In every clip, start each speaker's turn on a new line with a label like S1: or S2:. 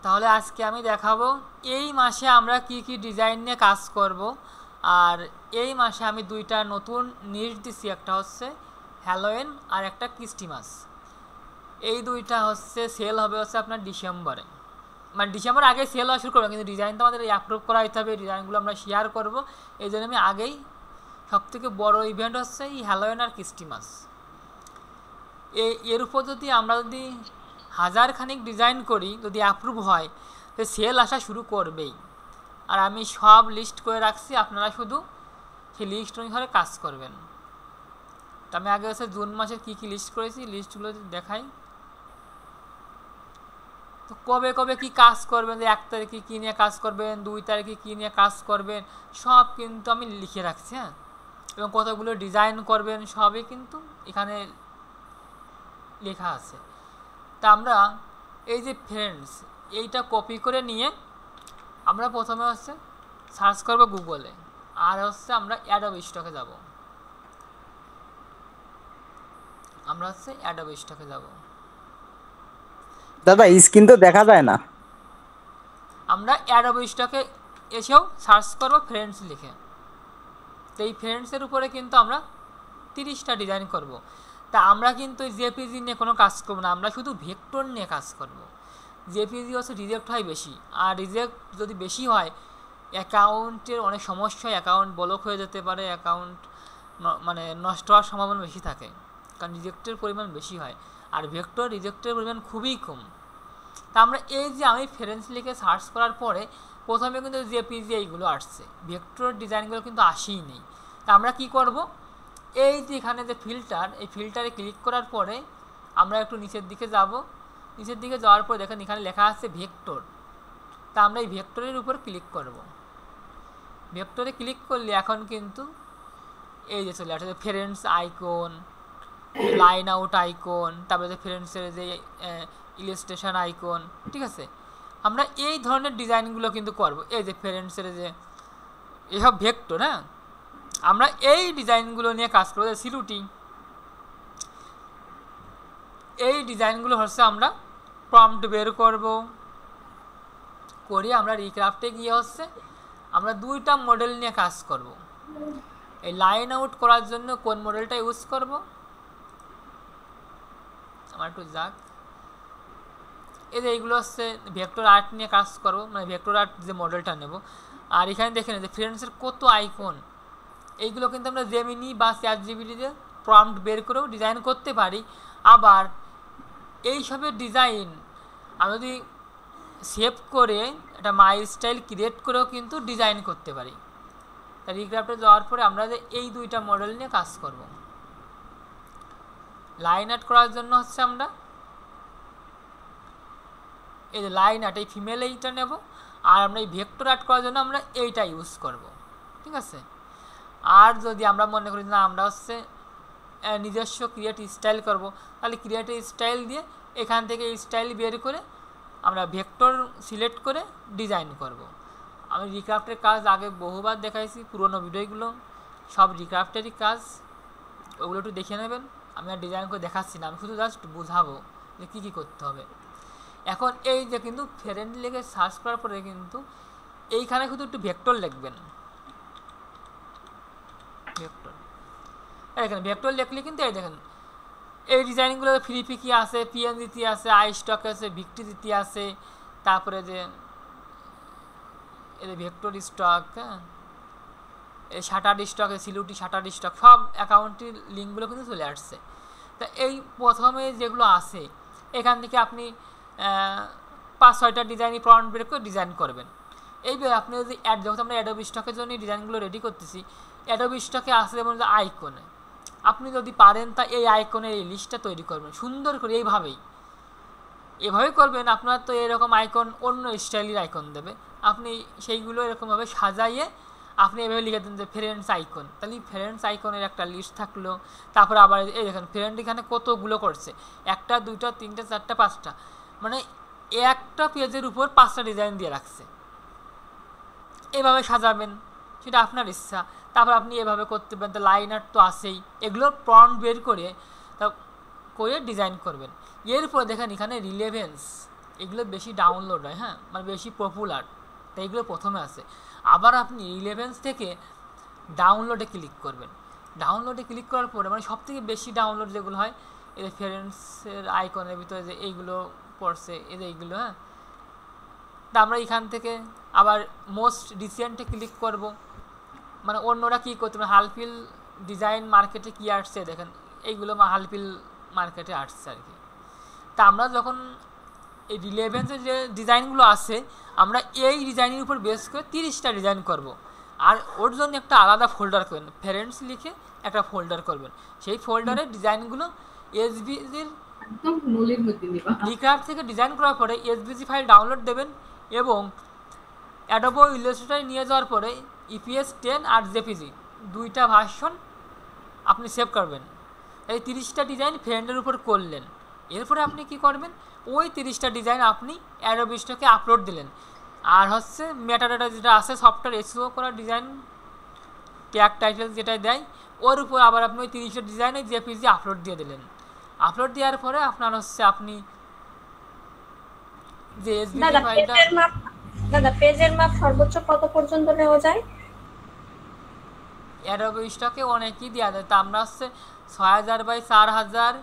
S1: তাহলে আজকে আমি দেখাবো এই মাসে আমরা কি কি ডিজাইন নিয়ে কাজ করব। আর এই মাসে আমি দুইটা নতুন নিশ দিছি, একটা হচ্ছে হ্যালোইন আর একটা ক্রিসমাস। এই দুইটা হচ্ছে সেল হবে হচ্ছে আপনার ডিসেম্বরে, মানে ডিসেম্বর আগে সেল হওয়া শুরু করবো, কিন্তু ডিজাইন তো আমাদের অ্যাপ্রুভ করা হতে হবে, ডিজাইনগুলো আমরা শেয়ার করব। এই জন্য আমি আগেই সবথেকে বড় ইভেন্ট হচ্ছে এই হ্যালোইন আর ক্রিসমাস। এর উপর যদি আমরা যদি হাজারখানিক ডিজাইন করি, যদি অ্যাপ্রুভ হয়, তো সেল আসা শুরু করবেই। আর আমি সব লিস্ট করে রাখছি, আপনারা শুধু সেই লিস্ট অনুসারে কাজ করবেন। তো আমি আগে হচ্ছে জুন মাসের কী কী লিস্ট করেছি, লিস্টগুলো দেখাই। তো কবে কবে কি কাজ করবেন, যে 1 তারিখে কী নিয়ে কাজ করবেন, 2 তারিখে কী নিয়ে কাজ করবেন, সব কিন্তু আমি লিখে রাখছি। হ্যাঁ, এবং কতগুলো ডিজাইন করবেন সবই কিন্তু এখানে লেখা আছে। তা আমরা এই যে ফ্রেন্ডস, এইটা কপি করে নিয়ে আমরা প্রথমে হচ্ছে সার্চ করব গুগলে, আর হচ্ছে আমরা অ্যাডোবি স্টকে যাব। আমরা হচ্ছে অ্যাডোবি স্টকে যাব।
S2: দাদা স্ক্রিন তো দেখা যায় না।
S1: আমরা অ্যাডোবি স্টকে এসেও সার্চ করব ফ্রেন্ডস লিখে। তো এই ফ্রেন্ডসের উপরে কিন্তু আমরা 30টা ডিজাইন করব। তা আমরা কিন্তু জেপিজি নিয়ে কোনো কাজ করব না, আমরা শুধু ভেক্টর নিয়ে কাজ করব। জেপিজি হচ্ছে রিজেক্ট হয় বেশি, আর রিজেক্ট যদি বেশি হয় অ্যাকাউন্টের অনেক সমস্যা হয়, অ্যাকাউন্ট ব্লক হয়ে যেতে পারে, অ্যাকাউন্ট মানে নষ্ট হওয়ার সম্ভাবনা বেশি থাকে, কারণ রিজেক্টের পরিমাণ বেশি হয়। আর ভেক্টর রিজেক্টের পরিমাণ খুবই কম। তা আমরা এই যে আমি ফ্রেন্ডস লিখে সার্চ করার পরে প্রথমে কিন্তু জেপিজি এইগুলো আসছে, ভেক্টর ডিজাইনগুলো কিন্তু আসেই নেই। তা আমরা কি করব, এই যে এখানে যে ফিল্টার, এই ফিল্টারে ক্লিক করার পরে আমরা একটু নিচের দিকে যাব। নিচের দিকে যাওয়ার পর দেখেন এখানে লেখা আছে ভেক্টর। তা আমরা এই ভেক্টরের উপর ক্লিক করব। ভেক্টরে ক্লিক করলে এখন কিন্তু এই যে চলে আসছে friends icon, line out icon, তারপরে ফ্রেন্ডসের যে ইলাস্ট্রেশন আইকন। ঠিক আছে, আমরা এই ধরনের ডিজাইনগুলো কিন্তু করব। এই যে ফ্রেন্ডসের যে এসব ভেক্টর, হ্যাঁ, আমরা এই ডিজাইনগুলো নিয়ে কাজ করবো। সিলুটি, এই ডিজাইনগুলো হচ্ছে আমরা প্রম্পট বের করব, করে আমরা রিক্রাফটে গিয়ে হচ্ছে আমরা দুইটা মডেল নিয়ে কাজ করব। এই লাইন আউট করার জন্য কোন মডেলটা ইউজ করব, আমার একটু যাক। এই যে এইগুলো হচ্ছে ভেক্টর আর্ট নিয়ে কাজ করব, মানে ভেক্টর আর্ট যে মডেলটা নেব। আর এখানে দেখেন যে ফ্রেন্ডসের কত আইকন, এইগুলো কিন্তু আমরা জেমিনি বা চ্যাটজিপিটিতে প্রম্পট বের করেও ডিজাইন করতে পারি। আবার এইসবের ডিজাইন আমি যদি সেভ করে একটা মাই স্টাইল ক্রিয়েট করেও কিন্তু ডিজাইন করতে পারি। তাই রিক্রাফটে যাওয়ার পরে আমরা যে এই দুইটা মডেল নিয়ে কাজ করব। লাইন আর্ট করার জন্য হচ্ছে আমরা এই যে লাইন আর্ট, এই ফিমেল এইটা নেব। আর আমরা এই ভেক্টর আর্ট করার জন্য আমরা এইটা ইউজ করব। ঠিক আছে, আর যদি আমরা মনে করি না আমরা হচ্ছে নিজস্ব ক্রিয়েট স্টাইল করব, তাহলে ক্রিয়েট স্টাইল দিয়ে এখান থেকে স্টাইল বের করে আমরা ভেক্টর সিলেক্ট করে ডিজাইন করব। আমি রিক্রাফটের কাজ আগে বহুবার দেখাইছি, পুরোনো ভিডিওগুলো সব রিক্রাফটেরই কাজ, ওগুলো একটু দেখে নেবেন। আমি আর ডিজাইন করে দেখাচ্ছি না, আমি শুধু জাস্ট বোঝাবো যে কী কী করতে হবে। এখন এই যে কিন্তু ফ্রেন্ড লিখে সার্চ করার পরে কিন্তু এইখানে শুধু একটু ভেক্টর লিখবেন। ভেক্টর, এখানে ভেক্টর লিখলে কিন্তু এই দেখেন এই ডিজাইনগুলো ফ্রি পিকি আছে, পিএনজিতে আছে, আই স্টক আছে, ভিক্টিজিতে আছে, তারপরে যে এই ভেক্টর স্টক, হ্যাঁ, এই শাটার স্টক, সিলুটি শাটার স্টক, সব অ্যাকাউন্টের লিঙ্কগুলো কিন্তু চলে আসছে। তা এই প্রথমে যেগুলো আছে এখান থেকে আপনি 5-6টা ডিজাইনই প্রম্পট বের করে ডিজাইন করবেন। এইবার আপনি যদি যখন আমরা অ্যাডোবি স্টকের জন্য ডিজাইনগুলো রেডি করতেছি, অ্যাডোবি স্টকে আসলে যেমন যে আইকনে আপনি যদি পারেন তা এই আইকনের এই লিস্টটা তৈরি করবেন সুন্দর করে। এভাবেই করবেন। আপনার তো এরকম আইকন অন্য স্টাইলের আইকন দেবে, আপনি সেইগুলো এরকমভাবে সাজাইয়ে আপনি এভাবে লিখে দেন যে ফ্রেন্ডস আইকন, তাহলে ফ্রেন্ডস আইকনের একটা লিস্ট থাকলো। তারপরে আবার এই দেখেন ফ্রেন্ড এখানে কতগুলো করছে, 1টা 2টা 3টা 4টা 5টা, মানে একটা পেজের উপর 5টা ডিজাইন দিয়ে রাখছে। এভাবে সাজাবেন, সেটা আপনার ইচ্ছা। তারপর আপনি এভাবে করতে পারেন, তো লাইন আর্ট তো আছেই, এগুলো প্রম্পট বের করে তা করে ডিজাইন করবেন। এরপর দেখেন এখানে রিলেভেন্স, এগুলো বেশি ডাউনলোড হয়, হ্যাঁ, মানে বেশি পপুলার, তাই এগুলো প্রথমে আসে। আবার আপনি রিলেভেন্স থেকে ডাউনলোডে ক্লিক করবেন। ডাউনলোডে ক্লিক করার পরে মানে সবথেকে বেশি ডাউনলোড যেগুলো হয়, এই যে ফ্রেন্ডসের আইকনের ভিতরে যে এইগুলো পড়ছে, এই যে এইগুলো, হ্যাঁ। তা আমরা এখান থেকে আবার মোস্ট রিসেন্টে ক্লিক করব। মানে অন্যরা কী করতে পারে, হালফিল ডিজাইন মার্কেটে কী আসছে দেখেন, এইগুলো হালফিল মার্কেটে আসছে আর কি। তা আমরা যখন এই রিলেভেন্সের যে ডিজাইনগুলো আছে, আমরা এই ডিজাইনের উপর বেস করে 30টা ডিজাইন করব। আর ওর জন্য একটা আলাদা ফোল্ডার করবেন, ফ্রেন্ডস লিখে একটা ফোল্ডার করবেন। সেই ফোল্ডারে ডিজাইনগুলো এসভিজির রিক্রাফট থেকে ডিজাইন করার পরে এসভিজি ফাইল ডাউনলোড দেবেন এবং অ্যাডোবি ইলাস্ট্রেটরে নিয়ে যাওয়ার পরে ইপিএস 10 আর জেপিজি দুইটা ভার্সন আপনি সেভ করবেন। এই 30টা ডিজাইন ফ্রেন্ডের উপর করলেন। এরপরে আপনি কি করবেন, ওই 30টা ডিজাইন আপনি অ্যাডোবি স্টকে আপলোড দিলেন। আর হচ্ছে মেটাডাটা যেটা আছে সফটওয়্যার এসইও করা ডিজাইন ট্যাগ টাইটেল যেটা দেয়, ওর উপর আবার আপনি ওই 30টা ডিজাইনে জেপিজি আপলোড দিয়ে দিলেন। আপলোড দেওয়ার পরে আপনার হচ্ছে আপনি যে এসভিজি ফাইলটা,
S2: দাদা পেজের মাপ সর্বোচ্চ কত পর্যন্ত নেওয়া যায়?
S1: অ্যাডোবি স্টকে অনেকই দেওয়া যায়। তা আমরা হচ্ছে 6000 বাই 4000,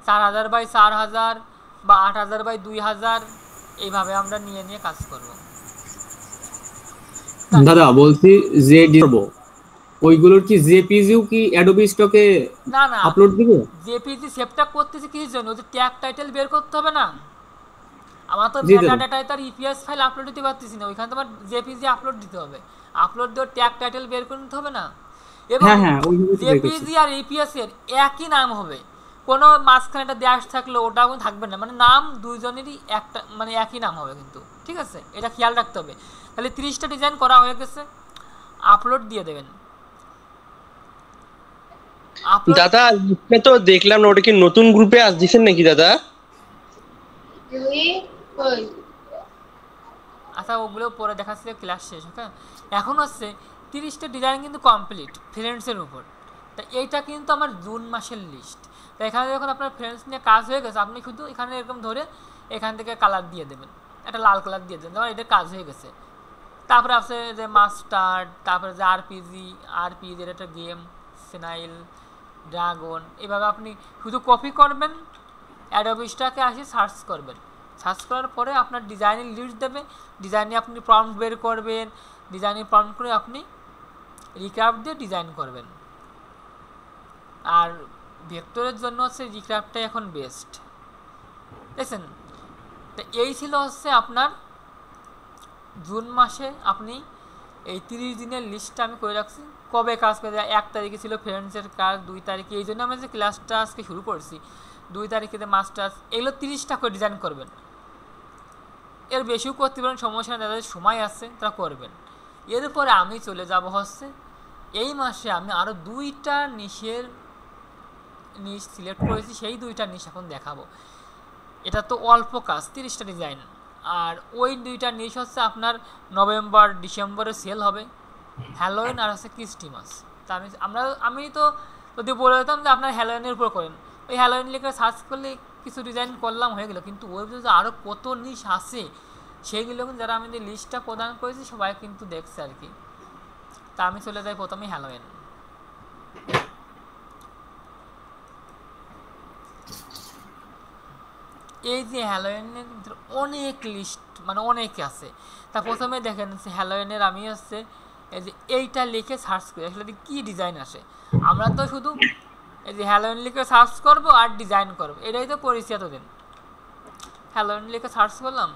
S1: 4000 বাই 4000 বা 8000 বাই 2000 এইভাবে আমরা নিয়ে নিয়ে কাজ করব।
S3: দাদা বলছি যে ওইগুলোর কি জেপিজিও কি অ্যাডোবি স্টকে
S1: না না
S3: আপলোড দিব?
S1: জেপিজি সেভটা করতেছি কিসের জন্য, ওই ট্যাগ টাইটেল বের করতে হবে না। আমার তো
S3: জি দাদা।
S1: মেটাডাটায় তার ইপিএস ফাইল আপলোড দিতে পারতেছি না, ওইখানে তোমার জেপিজি আপলোড দিতে হবে। আপলোড দিয়ে ট্যাগ টাইটেল বের করে নিতে হবে না। এবং
S3: হ্যাঁ হ্যাঁ ওইভাবে তো দেখেছি।
S1: জেপিজি আর ইপিএস এর একই নাম হবে, কোনো মাঝখানে একটা ড্যাশ থাকলে ওটা থাকবে না, মানে নাম দুইজনেরই একটা, মানে একই নাম হবে কিন্তু, ঠিক আছে, এটা খেয়াল রাখতে হবে। তাহলে 30টা ডিজাইন করা হয়ে গেছে, আপলোড দিয়ে দেবেন।
S4: দাদা লিস্টে তো দেখলাম না, ওটা কি নতুন গ্রুপে আজ দিছেন নাকি দাদা?
S1: আচ্ছা ওগুলো পরে দেখাচ্ছি ক্লাস শেষ, ওকে। এখন হচ্ছে 30টা ডিজাইন কিন্তু কমপ্লিট ফ্রেন্ডসের উপর। তা এইটা কিন্তু আমার জুন মাসের লিস্ট। তা এখানে যখন আপনার ফ্রেন্ডস নিয়ে কাজ হয়ে গেছে, আপনি শুধু এখানে এরকম ধরে এখান থেকে কালার দিয়ে দেবেন, একটা লাল কালার দিয়ে দেবেন, যেমন এটার কাজ হয়ে গেছে। তারপরে আছে যে মাস্টার্ড, তারপরে যে আরপিজির একটা গেম, সেনাইল, ড্রাগন, এইভাবে আপনি শুধু কপি করবেন, অ্যাডোবি স্টকে আসে সার্চ করবেন। সার্চ করার পরে আপনার ডিজাইনের লিস্ট দেবে, ডিজাইনে আপনি প্রম্পট বের করবেন, ডিজাইনে প্রম্পট করে আপনি রিক্রাফট দিয়ে ডিজাইন করবেন। আর ভেক্টরের জন্য হচ্ছে রিক্রাফটটাই এখন বেস্ট, দেখছেন। তো এই ছিল হচ্ছে আপনার জুন মাসে আপনি এই 30 দিনের লিস্টটা আমি করে রাখছি। কবে কাজ করে, 1 তারিখে ছিল ফ্রেন্ডসের কাজ, 2 তারিখে, এই জন্য আমি যে ক্লাসটা আজকে শুরু করছি 2 তারিখে মাস্টার্স, এগুলো 30টা করে ডিজাইন করবেন। এর বেশিও করতে পারেন, সমস্যা নেই, যাদের সময় আছে তারা করবেন। এরপরে আমি চলে যাব হচ্ছে এই মাসে আমি আরও 2টা নিশ সিলেক্ট করেছি, সেই 2টা নিশ এখন দেখাবো। এটা তো অল্প কাজ, 30টা ডিজাইন। আর ওই 2টা নিশ হচ্ছে আপনার নভেম্বর ডিসেম্বরে সেল হবে, হ্যালোইন আর হচ্ছে ক্রিসমাস। তা আমি তো যদি বলে দিতাম যে আপনার হ্যালোইনের উপর করেন, ওই হ্যালোইন লিখে সার্চ করলে কিছু ডিজাইন করলাম, হয়ে গেল। কিন্তু ওই যে আরও কত নিশ আছে সেইগুলো কিন্তু যারা আমি যে লিস্টটা প্রদান করেছি সবাই কিন্তু দেখছে আর কি। তা আমি চলে যাই প্রথমে হ্যালোইন। এই যে হ্যালোইনের অনেক লিস্ট, মানে অনেক আছে। তা প্রথমে দেখেন হ্যালোইনের আমি হচ্ছে এই যে এইটা লিখে সার্চ করি আসলে কী ডিজাইন আসে। আমরা তো শুধু এই যে হ্যালোইন লিখে সার্চ করব আর ডিজাইন করব, এটাই তো করেছি এতদিন। হ্যালোইন লিখে সার্চ করলাম,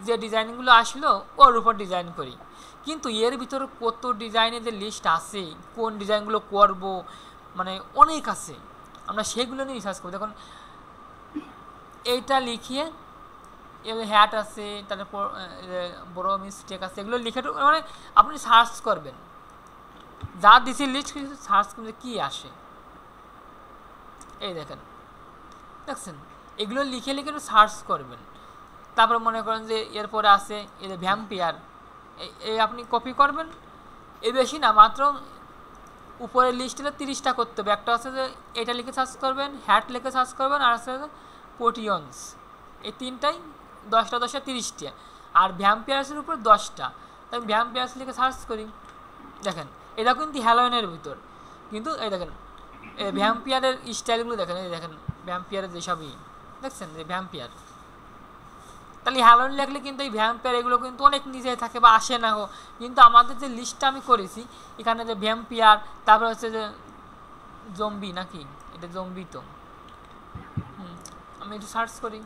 S1: যে ডিজাইনগুলো আসলো ওর উপর ডিজাইন করি। কিন্তু এর ভিতরে কত ডিজাইনের যে লিস্ট আছে, কোন ডিজাইনগুলো করব, মানে অনেক আছে, আমরা সেগুলো নিয়ে রিসার্চ করব। দেখুন এইটা লিখিয়ে হ্যাট আছে, তারপর বড় মিস্টেক আছে, এগুলো লিখে মানে আপনি সার্চ করবেন, যা দিছি লিস্ট সার্চ করলে কী আসে। এই দেখেন, দেখছেন, এগুলো লিখে লিখে একটু সার্চ করবেন। তারপরে মনে করেন যে এরপরে আছে এই যে ভ্যাম্পিয়ার, এই আপনি কপি করবেন। এই বেশি না, মাত্র উপরের লিস্টে 30টা করতে হবে। একটা আছে যে এটা লিখে সার্চ করবেন, হ্যাট লিখে সার্চ করবেন, আর আছে পোটিয়ন্স, এই 3টাই 10টা 10টা 30টা, আর ভ্যাম্পিয়ার্সের উপর 10টা। তাই আমি ভ্যাম্পিয়ার্স লিখে সার্চ করি, দেখেন এটা কিন্তু হ্যালোয়েনের ভিতর, কিন্তু এই দেখেন এই ভ্যাম্পিয়ারের স্টাইলগুলো দেখেন, এই দেখেন ভ্যাম্পিয়ারের যেসবই দেখছেন যে ভ্যাম্পিয়ার, তাহলে হ্যালোয়েন লিখলে কিন্তু এই ভ্যাম্পিয়ার এগুলো কিন্তু অনেক নিচে থাকে বা আসে না। কিন্তু আমাদের যে লিস্টটা আমি করেছি এখানে যে ভ্যাম্পিয়ার, তারপরে হচ্ছে যে জম্বি, নাকি এটা জম্বি তো, আমি একটু সার্চ করি,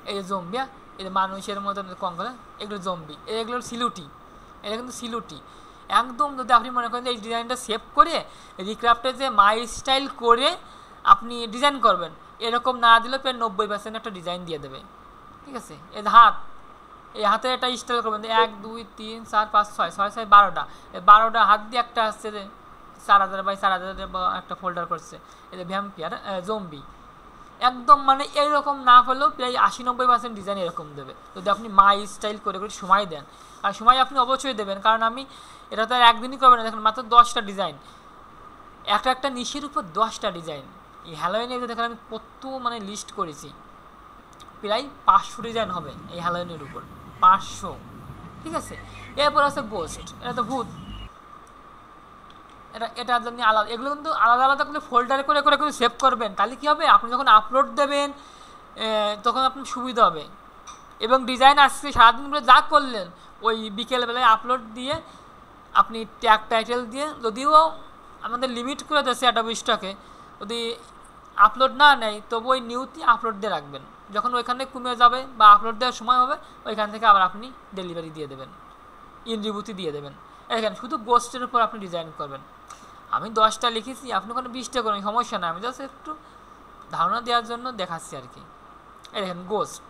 S1: এই যে জম্বি, এই যে মানুষের মতন কঙ্কাল, এগুলো জম্বি, এগুলো সিলুটি, এটা কিন্তু সিলুটি একদম। যদি আপনি মনে করেন যে এই ডিজাইনটা সেভ করে রিক্রাফ্টে যে মাই স্টাইল করে আপনি ডিজাইন করবেন, এরকম না দিলে প্রায় 90% একটা ডিজাইন দিয়ে দেবে, ঠিক আছে। এই হাত, এই হাতের একটা স্টাইল করবেন 1 2 3 4 5 6 6 6 12টা, এই 12টা হাত দিয়ে একটা আসছে যে 4000 বাই 4000 একটা ফোল্ডার করছে, এই যে ভ্যাম্পিয়ার জম্বি একদম, মানে এইরকম না হলেও প্রায় 80-90% ডিজাইন এরকম দেবে যদি আপনি মাই স্টাইল করে করে সময় দেন। আর সময় আপনি অবশ্যই দেবেন, কারণ আমি এটা তো আর একদিনই করবেন না, দেখেন মাত্র 10টা ডিজাইন, একটা নিশের উপর 10টা ডিজাইন। এই হ্যালোইনের দেখেন আমি কত মানে লিস্ট করেছি, প্রায় 500 ডিজাইন হবে এই হ্যালোইনের উপর, 500, ঠিক আছে। এরপর আছে গোস্ট, এটা তো ভূত, এটার জন্য আলাদা, এগুলো কিন্তু আলাদা আলাদা করে ফোল্ডারে করে করে করে সেভ করবেন, তাহলে কী হবে আপনি যখন আপলোড দেবেন তখন আপনার সুবিধা হবে। এবং ডিজাইন আজকে সারাদিন ধরে যা করলেন ওই বিকেলবেলায় আপলোড দিয়ে আপনি ট্যাগ টাইটেল দিয়ে, যদিও আমাদের লিমিট করে দিয়েছে অ্যাডোবি স্টকে, যদি আপলোড না নেয় তবু ওই নিউতে আপলোড দিয়ে রাখবেন, যখন ওইখানে কমে যাবে বা আপলোড দেওয়ার সময় হবে ওইখান থেকে আবার আপনি ডেলিভারি দিয়ে দেবেন, ইন রিভিউতে দিয়ে দেবেন। এখানে শুধু গোস্টের উপর আপনি ডিজাইন করবেন। আমি 10টা লিখেছি, আপনি ওখানে 20টা করেন, সমস্যা নেই, আমি জাস্ট একটু ধারণা দেওয়ার জন্য দেখাচ্ছি আর কি। এই দেখেন গোস্ট,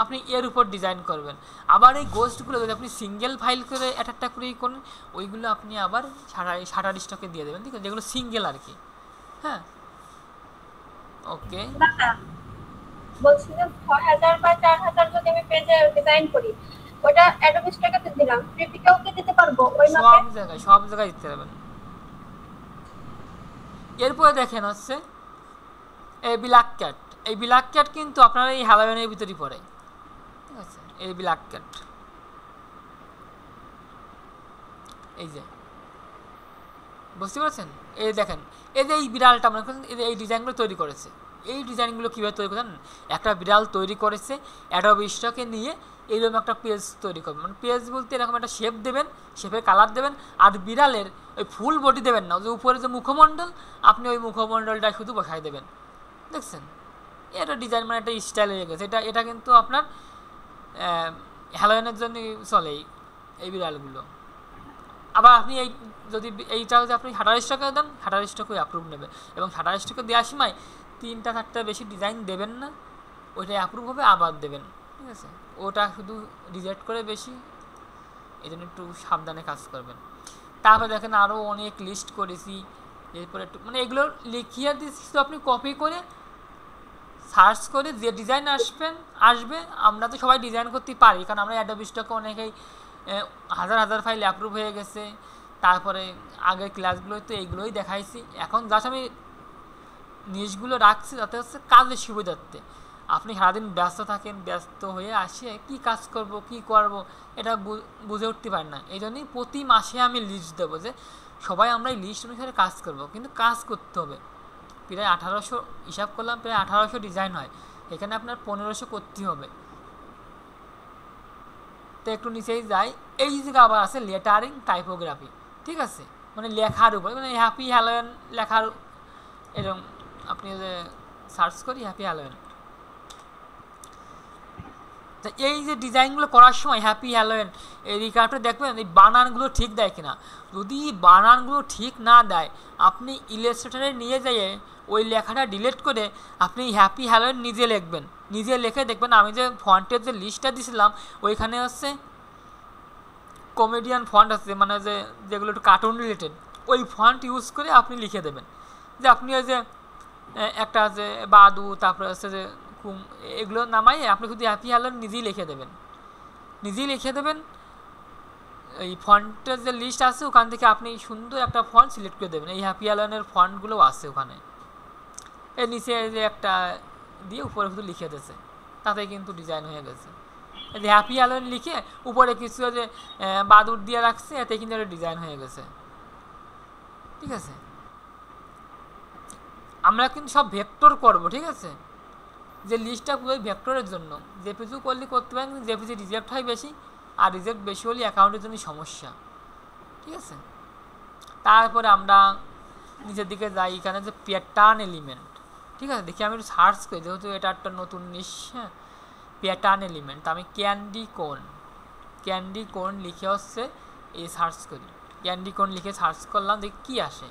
S1: আপনি এর উপর ডিজাইন করবেন। আবার এই গোস্টগুলো যদি আপনি সিঙ্গেল ফাইল করে একটা করেই করেন, ওইগুলো আপনি আবার শাটার স্টকে দিয়ে দেবেন, ঠিক আছে, যেগুলো সিঙ্গেল আর কি। হ্যাঁ, ওকে।
S2: বলছি যে 6000 বা 4000 যদি আমি পেজে ডিজাইন করি, ওটা অ্যাডোবি স্টকে দিলাম, প্রিপিকেও কি দিতে পারবো ওই মাপে?
S1: সব জায়গায় দিতে পারবেন। এরপরে দেখেন হচ্ছে এই ব্ল্যাক ক্যাট, এই ব্ল্যাক ক্যাট কিন্তু আপনার এই হ্যালোইনের ভিতরেই পড়ে, ঠিক আছে। এই ব্ল্যাক ক্যাট, এই যে বুঝতে পারছেন, এই দেখেন এই যে এই বিড়ালটা মনে করেন এই ডিজাইনগুলো তৈরি করেছে, এই ডিজাইনগুলো কীভাবে তৈরি করেন, একটা বিড়াল তৈরি করেছে অ্যাডোবি স্টকে নিয়ে এইরকম একটা পেজ তৈরি করবেন, মানে পেজ বলতে এরকম একটা শেপ দেবেন, শেপের কালার দেবেন, আর বিড়ালের ওই ফুল বডি দেবেন না, যে উপরে যে মুখমণ্ডল আপনি ওই মুখমণ্ডলটা শুধু বসাই দেবেন, দেখছেন। এটা ডিজাইন মানে একটা স্টাইল হয়ে গেছে, এটা কিন্তু আপনার হ্যালোইনের জন্য চলে এই বিড়ালগুলো। আবার আপনি এই যদি এইটা যদি আপনি শাটার স্টকে দেন, শাটার স্টকে অ্যাপ্রুভ নেবে, এবং শাটার স্টকে দেওয়ার সময় 3টা 4টা বেশি ডিজাইন দেবেন না, ওইটা অ্যাপ্রুভ হবে আবার দেবেন, ঠিক আছে। ওটা শুধু রিজেক্ট করে বেশি, এই জন্য একটু সাবধানে কাজ করবেন। তারপরে দেখেন আরও অনেক লিস্ট করেছি, এরপরে একটু মানে এগুলো লিখিয়ে দিচ্ছি, তো আপনি কপি করে সার্চ করে যে ডিজাইন আসবে, আমরা তো সবাই ডিজাইন করতে পারি, কারণ আমরা অ্যাডোবি স্টকে অনেকেই হাজার ফাইল অ্যাপ্রুভ হয়ে গেছে। তারপরে আগের ক্লাসগুলোই তো এইগুলোই দেখাইছি, এখন জাস্ট আমি নিউজগুলো রাখছি যাতে হচ্ছে কাজের সুবিধার্থে। আপনি সারাদিন ব্যস্ত থাকেন, ব্যস্ত হয়ে আসে কি কাজ করব কি করব এটা বুঝে উঠতে পারেন না, এই জন্যই প্রতি মাসে আমি লিস্ট দেবো যে সবাই আমরা এই লিস্ট অনুসারে কাজ করব, কিন্তু কাজ করতে হবে। প্রায় 1800 হিসাব করলাম, প্রায় 1800 ডিজাইন হয়, এখানে আপনার 1500 করতে হবে। তো একটু নিচেই যাই, এই জায়গা আবার আছে লেটারিং টাইপোগ্রাফি, ঠিক আছে, মানে লেখার উপর, মানে হ্যাপি হ্যালোয়েন লেখার এরকম আপনি যে সার্চ করি হ্যাপি হ্যালোয়েন, তো এই যে ডিজাইনগুলো করার সময় হ্যাপি হ্যালোয়েন এই রিকার্ডে দেখবেন এই বানানগুলো ঠিক দেয় কিনা। যদি বানানগুলো ঠিক না দেয়, আপনি ইলাস্ট্রেটরে নিয়ে যেয়ে ওই লেখাটা ডিলিট করে আপনি হ্যাপি হ্যালোয়েন নিজে লিখবেন, নিজে লিখে দেখবেন আমি যে ফন্টের যে লিস্টটা দিয়েছিলাম ওইখানে হচ্ছে কমেডিয়ান ফন্ট আছে, মানে যেগুলো একটু কার্টুন রিলেটেড, ওই ফন্ট ইউজ করে আপনি লিখে দেবেন। যে আপনি ওই যে একটা আছে বাদু, তারপরে হচ্ছে যে এগুলো নামাইয়ে আপনি শুধু হ্যাপি হ্যালোয়েন নিজেই লিখে দেবেন। এই ফন্টের যে লিস্ট আছে ওখান থেকে আপনি সুন্দর একটা ফন্ট সিলেক্ট করে দেবেন, এই হ্যাপি হ্যালোয়েনের ফন্টগুলো আছে ওখানে। এর নিচে যে একটা দিয়ে উপরে শুধু লিখে দিয়েছে, তাতে কিন্তু ডিজাইন হয়ে গেছে। এই যে হ্যাপি হ্যালোইন লিখে উপরে কিছু যে বাদুর দিয়ে রাখছে, এতে কিন্তু একটা ডিজাইন হয়ে গেছে। ঠিক আছে, আমরা কিন্তু সব ভেক্টর করব। ঠিক আছে, যে লিস্টটা পুরো ভেক্টরের জন্য, জেপিজি করলে করতে পারেন, কিন্তু জেপিজি রিজেক্ট হয় বেশি, আর রিজেক্ট বেশি হলে অ্যাকাউন্টের জন্য সমস্যা। ঠিক আছে, তারপরে আমরা নিচের দিকে যাই, এখানে যে প্যাটার্ন এলিমেন্ট। ঠিক আছে, দেখি আমি একটু সার্চ করি, যেহেতু এটা একটা নতুন নিশ। হ্যাঁ, প্যাটার্ন এলিমেন্ট, আমি ক্যান্ডি কোন লিখে হচ্ছে এই সার্চ করি, ক্যান্ডি কোন লিখে সার্চ করলাম, দেখি কী আসে।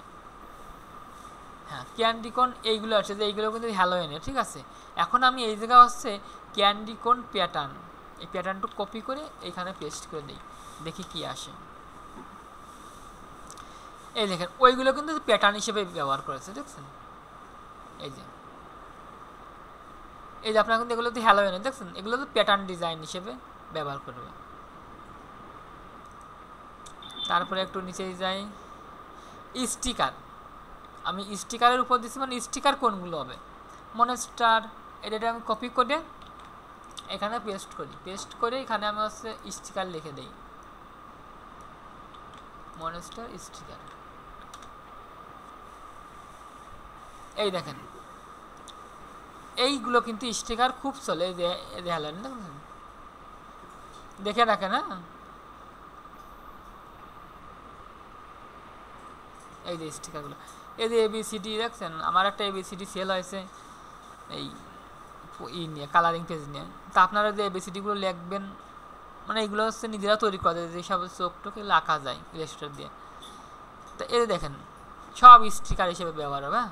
S1: হ্যাঁ, ক্যান্ডি কোন এইগুলো আছে, যে এইগুলো কিন্তু হ্যালোইনের। ঠিক আছে, এখন আমি এই জায়গা হচ্ছে ক্যান্ডি কোন প্যাটার্ন, এই প্যাটার্নটু কপি করে এইখানে পেস্ট করে দিই, দেখি কি আসে। এই দেখেন, ওইগুলো কিন্তু প্যাটার্ন হিসেবে ব্যবহার করেছে। দেখছেন, এই যে আপনারা কিন্তু এগুলো তো হ্যালোইনের, দেখছেন, এগুলো তো প্যাটার্ন ডিজাইন হিসেবে ব্যবহার করবে। তারপরে একটু নিচে যাই, স্টিকার। আমি স্টিকারের উপর দিচ্ছি, মানে স্টিকার কোনগুলো হবে, মনস্টার, এটা আমি কপি করে এখানে পেস্ট করে এখানে আমি হচ্ছে স্টিকার লিখে দিই, মনস্টার স্টিকার। এই দেখেন, এইগুলো কিন্তু স্টিকার খুব চলে, এই যে হ্যালোইন, দেখে রাখেন। হ্যাঁ, এই যে স্টিকারগুলো, এই যে ABCD দেখছেন, আমার একটা ABCD সেল হয়েছে এই নিয়ে, কালারিং পেজ নিয়ে। তা আপনারা যে ABCDগুলো লিখবেন, মানে এইগুলো হচ্ছে নিজেরা তৈরি করা যায়, যেসব চোখটোকে আঁকা যায় ইলাস্ট্রেটর দিয়ে। তো এই দেখেন, সব স্টিকার হিসেবে ব্যবহার হবে।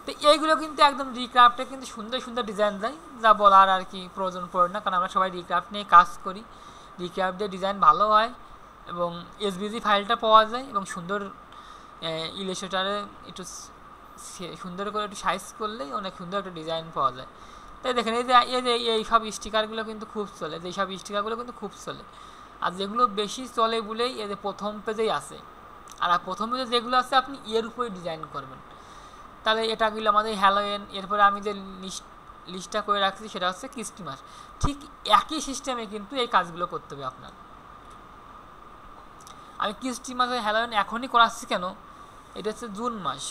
S1: তো এইগুলো কিন্তু একদম রিক্রাফটে কিন্তু সুন্দর সুন্দর ডিজাইন দেয়, যা বলার আর কি প্রয়োজন পড়ে না, কারণ আমরা সবাই রিক্রাফট নিয়ে কাজ করি। রিক্রাফট দিয়ে ডিজাইন ভালো হয় এবং SVG ফাইলটা পাওয়া যায়, এবং সুন্দর ইলাস্ট্রেটরে একটু সুন্দর করে একটু সাইজ করলেই অনেক সুন্দর একটা ডিজাইন পাওয়া যায়। তাই দেখেন, এই সব স্টিকারগুলো কিন্তু খুব চলে, এই সব স্টিকারগুলো কিন্তু খুব চলে। আর যেগুলো বেশি চলে বলেই এই যে প্রথম পেজেই আছে, আর প্রথম পেজে যেগুলো আছে আপনি এর উপরে ডিজাইন করবেন। তাহলে এটাগুলো আমাদের হ্যালোইন। এরপরে আমি যে লিস্টটা করে রাখছি সেটা হচ্ছে ক্রিসমাস। ঠিক একই সিস্টেমে কিন্তু এই কাজগুলো করতে হবে আপনার। আমি ক্রিসমাসের হ্যালোইন এখনই করাচ্ছি কেন, এটা হচ্ছে জুন মাস,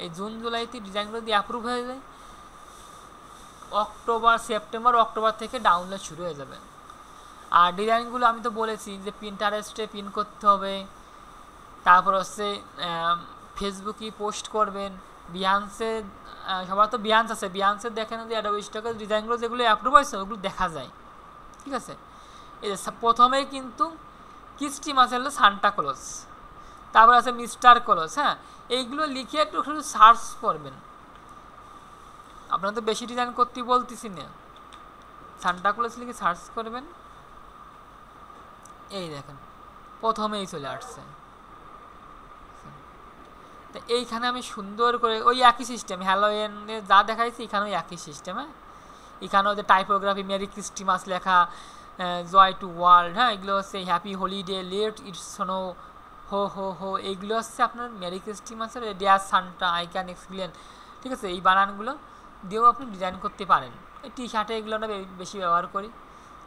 S1: এই জুন জুলাইতে ডিজাইনগুলো দিয়ে অ্যাপ্রুভ হয়ে যায়, সেপ্টেম্বর অক্টোবর থেকে ডাউনলোড শুরু হয়ে যাবে। আর ডিজাইনগুলো আমি তো বলেছি যে পিন্টারেস্টে পিন করতে হবে, তারপর হচ্ছে ফেসবুকে পোস্ট করবেন, বিহান্সে, সবার তো বিহান্স আছে, বিহান্সে দেখেন যে অ্যাডোবি স্টকের ডিজাইনগুলো যেগুলো অ্যাপ্রুভ হয়েছে ওগুলো দেখা যায়। ঠিক আছে, এই যে প্রথমেই কিন্তু ক্রিসমাস হলো সান্টা ক্লজ, তারপর আছে মিস্টার ক্লজ। হ্যাঁ, এইগুলো লিখে একটু সার্চ করবেন। আপনারা তো বেশি ডিজাইন করতে বলতেছি না, সান্টা ক্লজ লিখে সার্চ করবেন। এই দেখেন, প্রথমেই চলে আসছে। তো এইখানে আমি সুন্দর করে ওই একই সিস্টেম, হ্যালোইনে যা দেখাইছি এখানেও একই সিস্টেম। হ্যাঁ, এখানেও যে টাইপোগ্রাফি মেরি ক্রিসমাস লেখা, জয় টু ওয়ার্ল্ড, হ্যাঁ, এগুলো হচ্ছে happy holiday, let its snow, ho ho ho, এইগুলো হচ্ছে আপনার মেরি ক্রিসমাসের dear Santa, I can explain. ঠিক আছে, এই বানানগুলো দিয়েও আপনি ডিজাইন করতে পারেন। এই টি শার্টে এগুলো আমরা বেশি ব্যবহার করি।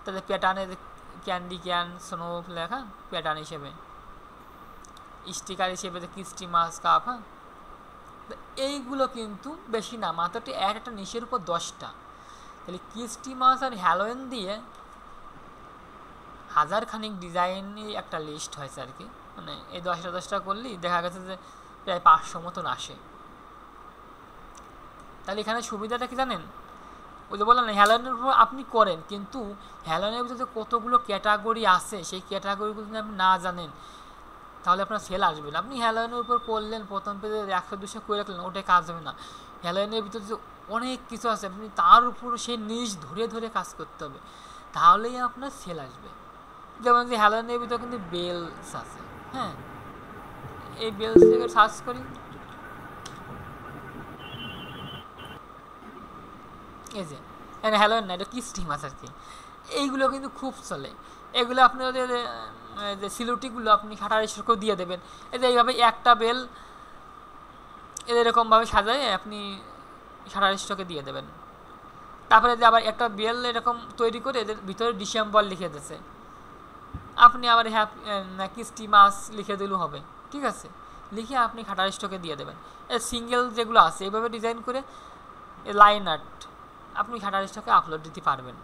S1: তাদের প্যাটার্নে ক্যান্ডি ক্যান স্নো লেখা প্যাটার্ন হিসেবে, স্টিকার হিসেবে যে ক্রিসমাস কাপ। হ্যাঁ, এইগুলো কিন্তু বেশি না, মাত্র একটা নিশের উপর 10টা। তাহলে ক্রিসমাস আর হ্যালোইন দিয়ে 1000 খানিক ডিজাইনই একটা লিস্ট হয়েছে আর কি। মানে এই 10টা করলেই দেখা গেছে যে প্রায় 500 মতন আসে। তাহলে এখানে সুবিধাটা কি জানেন, ওই যে বললাম না, হ্যালোইনের উপর আপনি করেন, কিন্তু হ্যালোইনের ভিতরে কতগুলো ক্যাটাগরি আছে, সেই ক্যাটাগরিগুলো যদি আপনি না জানেন তাহলে আপনার সেল আসবে না। আপনি হ্যালোইনের উপর করলেন, প্রথম পেজে 100-200 করে রাখলেন, ওটাই কাজ হবে না। হ্যালোইনের ভিতরে যে অনেক কিছু আছে, আপনি তার উপর সেই নিশ ধরে ধরে কাজ করতে হবে, তাহলেই আপনার সেল আসবে। যেমন যে হ্যালোইনের ভিতরে কিন্তু বেলস আছে। হ্যাঁ, এই বেলস থেকে সার্চ করি, এই যে হ্যালোইন না, এটা ক্রিসমাস আর কি। এইগুলো কিন্তু খুব চলে। এগুলো আপনি ওদের যে সিলুটিগুলো আপনি 2800 দিয়ে দেবেন। এই যে এইভাবে একটা বেল এরকমভাবে সাজায় আপনি 2800 দিয়ে দেবেন। তারপরে যে আবার একটা বেল এরকম তৈরি করে এদের ভিতরে ডিসেম্বর লিখে দিয়েছে, আপনি আবার ক্রিসমাস লিখে দিলেও হবে, ঠিক আছে। লিখে আপনি খাটার স্টকে দিয়ে দেবেন। সিঙ্গেল যেগুলো আছে এইভাবে ডিজাইন করে লাইন আর্ট আপনি খাটার স্টকে আপলোড দিতে পারবেন।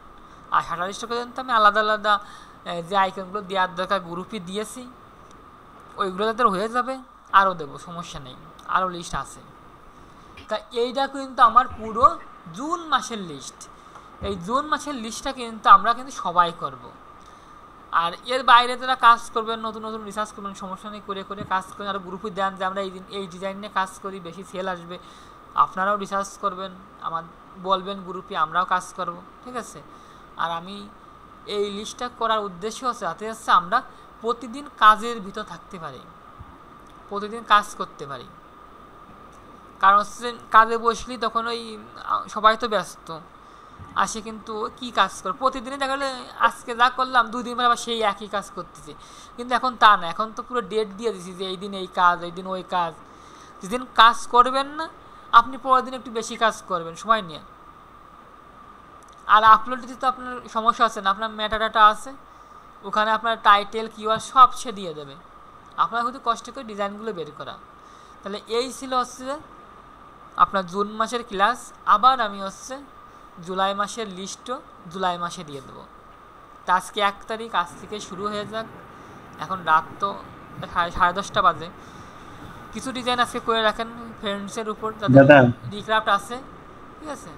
S1: আর খাটার স্টকে কিন্তু আমি আলাদা আলাদা যে আইকনগুলো দেওয়ার দরকার গ্রুপে দিয়েছি, ওইগুলো তাদের হয়ে যাবে, আরও দেবো, সমস্যা নেই, আরও লিস্ট আছে। তা এইটা কিন্তু আমার পুরো জুন মাসের লিস্ট। এই জুন মাসের লিস্টটা কিন্তু আমরা কিন্তু সবাই করব। আর এর বাইরে যারা কাজ করবেন, নতুন নতুন রিসার্চ করবেন, সমস্যা নেই, করে করে কাজ করেন। আর গ্রুপে দেন যে আমরা এই ডিজাইন নিয়ে কাজ করি, বেশি সেল আসবে, আপনারাও রিসার্চ করবেন, আমার বলবেন গ্রুপে, আমরাও কাজ করব, ঠিক আছে। আর আমি এই লিস্টটা করার উদ্দেশ্য হচ্ছে যাতে হচ্ছে আমরা প্রতিদিন কাজের ভিতর থাকতে পারি, প্রতিদিন কাজ করতে পারি। কারণ হচ্ছে কাজে বসলি তখন ওই সবাই তো ব্যস্ত আসে, কিন্তু কি কাজ করে প্রতিদিনই দেখা গেলে আজকে যা করলাম 2 দিন পরে আবার সেই একই কাজ করতেছি। কিন্তু এখন তা না, এখন তো পুরো ডেট দিয়ে দিছি যে এই দিন এই কাজ, এই দিন ওই কাজ। যেদিন কাজ করবেন না আপনি পরের দিন একটু বেশি কাজ করবেন সময় নিয়ে। আর আপলোড দিতে তো আপনার সমস্যা আছে না, আপনার মেটাডাটা আছে, ওখানে আপনার টাইটেল কিওয়ার্ড সব সে দিয়ে দেবে, আপনার শুধু কষ্ট করে ডিজাইনগুলো বের করা। তাহলে এই ছিল হচ্ছে আপনার জুন মাসের ক্লাস। আবার আমি হচ্ছে জুলাই মাসের লিস্টও জুলাই মাসে দিয়ে দেবো। তা আজকে 1 তারিখ, আজ থেকে শুরু হয়ে যাক। এখন রাত তো 10:30 বাজে। কিছু ডিজাইন আজকে করে রাখেন ফ্রেন্ডসের উপর, যাদের রিক্রাফট আছে, ঠিক আছে।